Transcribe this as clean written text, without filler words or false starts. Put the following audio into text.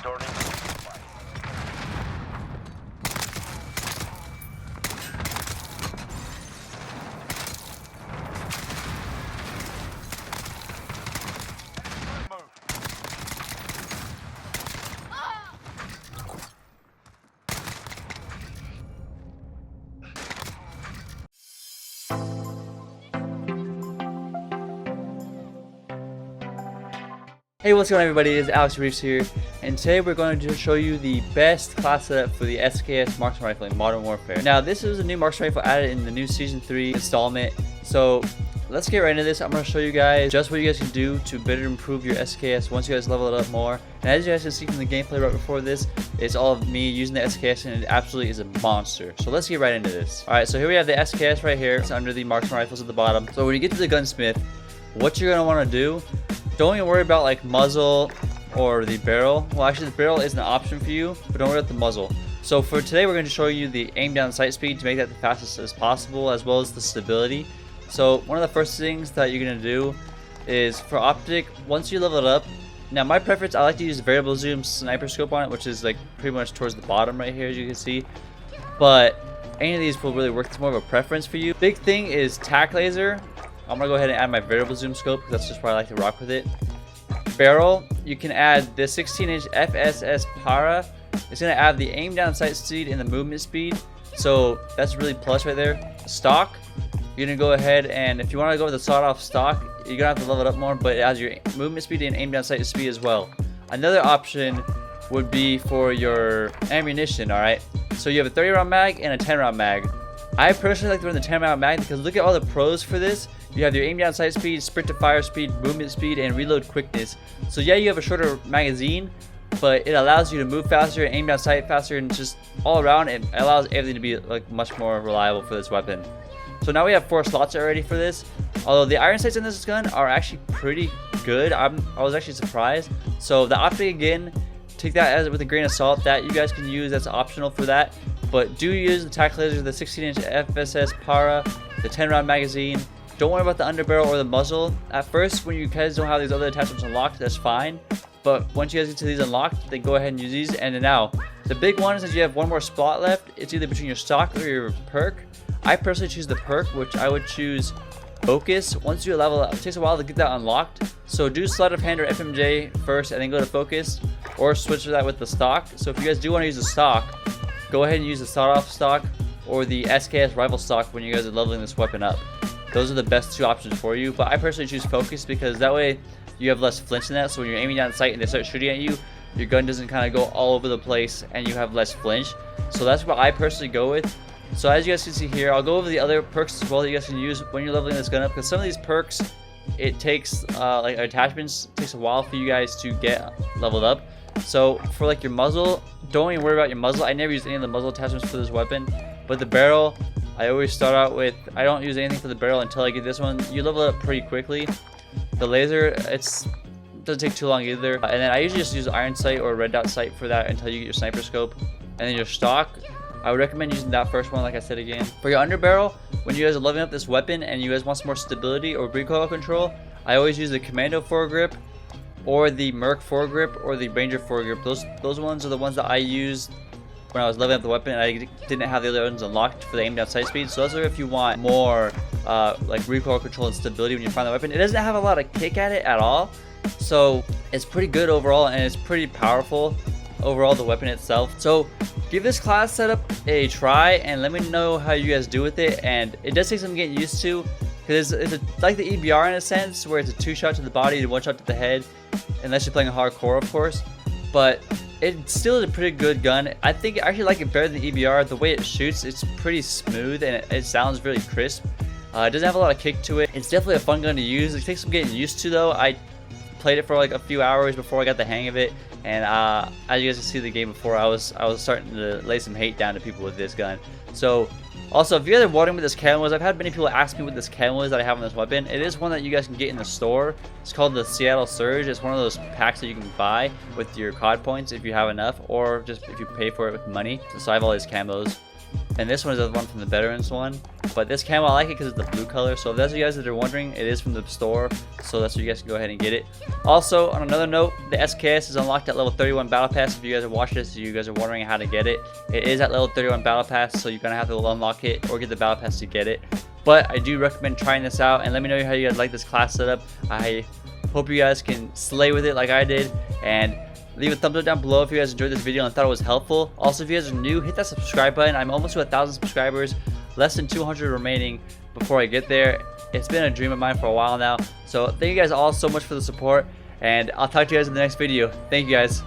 Starting. Hey, what's going on everybody, it's Alex Reeves here, and today we're going to show you the best class setup for the SKS Marksman Rifle in Modern Warfare. Now, this is a new Marksman Rifle added in the new Season 3 installment, so let's get right into this. I'm going to show you guys just what you guys can do to better improve your SKS once you guys level it up more. And as you guys can see from the gameplay right before this, it's all of me using the SKS, and it absolutely is a monster. So let's get right into this. Alright, so here we have the SKS right here. It's under the Marksman Rifles at the bottom. So when you get to the gunsmith, what you're going to want to do, don't even worry about like muzzle or the barrel. Well, actually the barrel is an option for you, but don't worry about the muzzle. So for today, we're going to show you the aim down sight speed to make that the fastest as possible, as well as the stability. So one of the first things that you're going to do is for optic, once you level it up, now my preference, I like to use variable zoom sniper scope on it, which is like pretty much towards the bottom right here, as you can see. But any of these will really work. It's more of a preference for you. Big thing is tac laser. I'm gonna go ahead and add my variable zoom scope because that's just where I like to rock with it. Barrel, you can add the 16-inch FSS Para. It's gonna add the aim down sight speed and the movement speed, so that's really plus right there. Stock, you're gonna go ahead and if you want to go with the sawed-off stock, you're gonna have to level it up more, but it has your movement speed and aim down sight speed as well. Another option would be for your ammunition. All right, so you have a 30-round mag and a 10-round mag. I personally like to run the 10-round mag because look at all the pros for this. You have your aim down sight speed, sprint to fire speed, movement speed, and reload quickness. So yeah, you have a shorter magazine, but it allows you to move faster, aim down sight faster, and just all around it allows everything to be like much more reliable for this weapon. So now we have 4 slots already for this. Although the iron sights in this gun are actually pretty good. I was actually surprised. So the optic, again, take that as with a grain of salt. That you guys can use, that's optional for that. But do use the tac laser, the 16-inch FSS Para, the 10-round magazine. Don't worry about the underbarrel or the muzzle. At first, when you guys don't have these other attachments unlocked, that's fine. But once you guys get to these unlocked, then go ahead and use these. And now, the big one is that you have one more spot left. It's either between your stock or your perk. I personally choose the perk, which I would choose focus. Once you level up, it takes a while to get that unlocked. So do sleight of hand or FMJ first, and then go to focus, or switch to that with the stock. So if you guys do want to use the stock, go ahead and use the sawed-off stock or the SKS rifle stock when you guys are leveling this weapon up. Those are the best 2 options for you, but I personally choose focus because that way you have less flinch in that. So when you're aiming down sight and they start shooting at you, your gun doesn't kind of go all over the place and you have less flinch. So that's what I personally go with. So as you guys can see here, I'll go over the other perks as well that you guys can use when you're leveling this gun up, because some of these perks, it takes like attachments, it takes a while for you guys to get leveled up. So for like your muzzle, don't even worry about your muzzle. I never use any of the muzzle attachments for this weapon, but the barrel, I always start out with, I don't use anything for the barrel until I get this one. You level it up pretty quickly. The laser, it doesn't take too long either. And then I usually just use iron sight or red dot sight for that until you get your sniper scope. And then your stock, I would recommend using that first one, like I said again. For your underbarrel, when you guys are leveling up this weapon and you guys want some more stability or recoil control, I always use the Commando foregrip or the Merc foregrip or the Ranger foregrip. Those ones are the ones that I used when I was leveling up the weapon and I didn't have the other ones unlocked for the aim down sight speed. So those are if you want more like recoil control and stability when you find the weapon. It doesn't have a lot of kick at it at all, so it's pretty good overall and it's pretty powerful overall, the weapon itself. So give this class setup a try and let me know how you guys do with it. And it does take some getting used to because it's like the EBR in a sense, where it's a 2-shot to the body and 1-shot to the head, unless you're playing hardcore, of course. But it still is a pretty good gun. I think I actually like it better than EBR. The way it shoots, it's pretty smooth and it sounds really crisp. It doesn't have a lot of kick to it. It's definitely a fun gun to use. It takes some getting used to though. I played it for like a few hours before I got the hang of it, and as you guys can see the game before, I was starting to lay some hate down to people with this gun. So also, if you guys are wondering what this camo is, I've had many people ask me what this camo is that I have on this weapon. It is one that you guys can get in the store. It's called the Seattle Surge. It's one of those packs that you can buy with your COD points if you have enough, or just if you pay for it with money. So I have all these camos. and this one is the one from the Veterans one. But this camo, I like it because it's the blue color. So if that's what you guys that are wondering, it is from the store. So that's what you guys can go ahead and get it. Also, on another note, the SKS is unlocked at level 31 Battle Pass. If you guys have watched this, you guys are wondering how to get it. It is at level 31 Battle Pass, so you're going to have to unlock it or get the Battle Pass to get it. But I do recommend trying this out, and let me know how you guys like this class setup. I hope you guys can slay with it like I did, and leave a thumbs up down below if you guys enjoyed this video and thought it was helpful. Also, if you guys are new, hit that subscribe button. I'm almost to 1,000 subscribers, less than 200 remaining before I get there. It's been a dream of mine for a while now. So thank you guys all so much for the support, and I'll talk to you guys in the next video. Thank you guys.